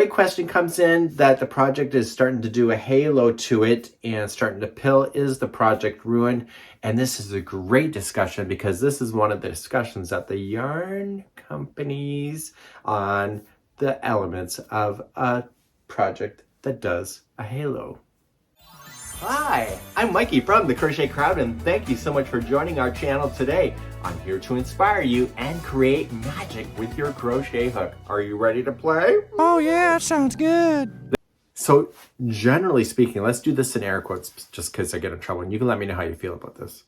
great question comes in that the project is starting to do a halo to it and starting to pill. Is the project ruined? And this is a great discussion because this is one of the discussions at the yarn companies on the elements of a project that does a halo. Hi, I'm Mikey from the Crochet Crowd, and thank you so much for joining our channel today. I'm here to inspire you and create magic with your crochet hook. Are you ready to play? Oh yeah, sounds good. So generally speaking, let's do this in air quotes just because I get in trouble, and you can let me know how you feel about this.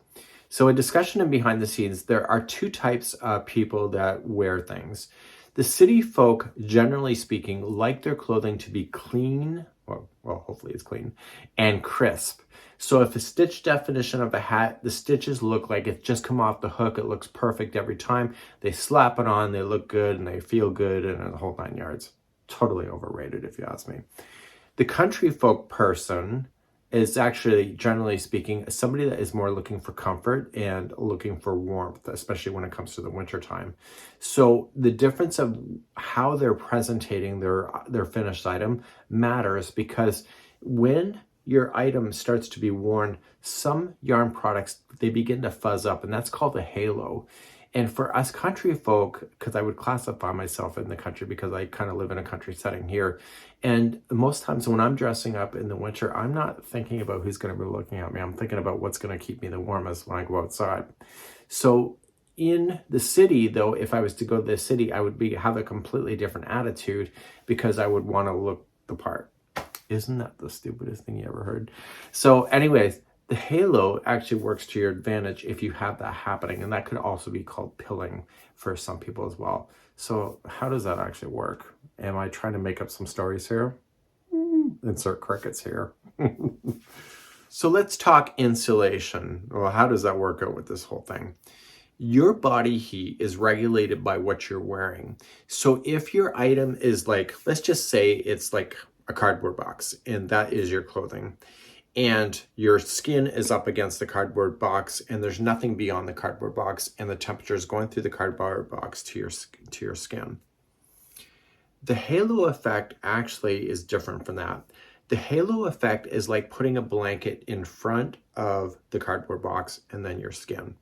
So in discussion and behind the scenes, there are two types of people that wear things. The city folk, generally speaking, like their clothing to be clean, well, hopefully it's clean, and crisp. So if a stitch definition of a hat, the stitches look like it's just come off the hook, it looks perfect every time. They slap it on, they look good, and they feel good, and the whole 9 yards. Totally overrated, if you ask me. The country folk person is actually, generally speaking, somebody that is more looking for comfort and looking for warmth, especially when it comes to the winter time. So the difference of how they're presenting their finished item matters, because when your item starts to be worn, some yarn products, they begin to fuzz up, and that's called a halo. And for us country folk, because I would classify myself in the country because I kind of live in a country setting here, and most times when I'm dressing up in the winter, I'm not thinking about who's going to be looking at me. I'm thinking about what's going to keep me the warmest when I go outside. So in the city, though, if I was to go to the city, I would have a completely different attitude because I would want to look the part. Isn't that the stupidest thing you ever heard? So anyways, the halo actually works to your advantage if you have that happening, and that could also be called pilling for some people as well. So how does that actually work? Am I trying to make up some stories here? Insert crickets here. So let's talk insulation. Well, how does that work out with this whole thing? Your body heat is regulated by what you're wearing. So if your item is like, let's just say it's like a cardboard box, and that is your clothing, and your skin is up against the cardboard box, and there's nothing beyond the cardboard box, and the temperature is going through the cardboard box to your skin. The halo effect actually is different from that. The halo effect is like putting a blanket in front of the cardboard box and then your skin.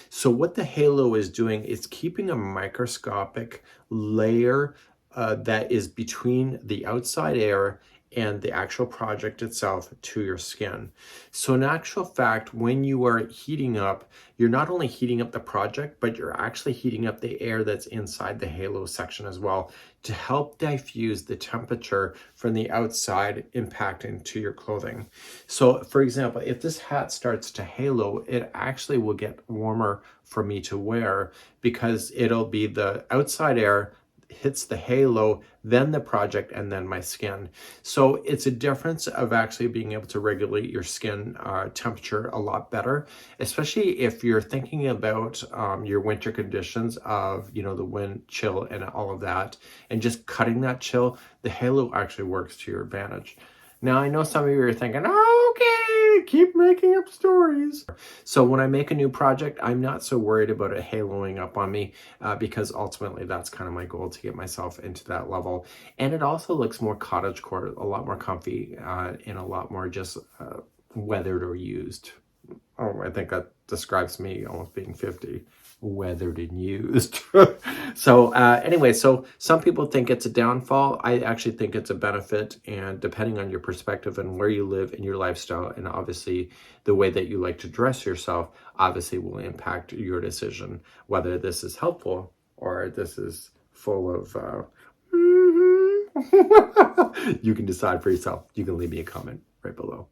So what the halo is doing is keeping a microscopic layer that is between the outside air and the actual project itself to your skin. So in actual fact, when you are heating up, you're not only heating up the project, but you're actually heating up the air that's inside the halo section as well, to help diffuse the temperature from the outside impacting to your clothing. So for example, if this hat starts to halo, it actually will get warmer for me to wear because it'll be the outside air hits the halo, then the project, and then my skin. So it's a difference of actually being able to regulate your skin temperature a lot better, especially if you're thinking about your winter conditions of, the wind chill and all of that, and just cutting that chill. The halo actually works to your advantage. Now, I know some of you are thinking, oh, okay, keep making up stories. So when I make a new project, I'm not so worried about it haloing up on me because ultimately that's kind of my goal, to get myself into that level. And it also looks more cottagecore, a lot more comfy, and a lot more just weathered or used. Oh, I think that describes me almost being 50. Weathered and used. So anyway, so some people think it's a downfall. I actually think it's a benefit, and depending on your perspective and where you live and your lifestyle, and obviously the way that you like to dress yourself, obviously will impact your decision whether this is helpful or this is full of you can decide for yourself. You can leave me a comment right below.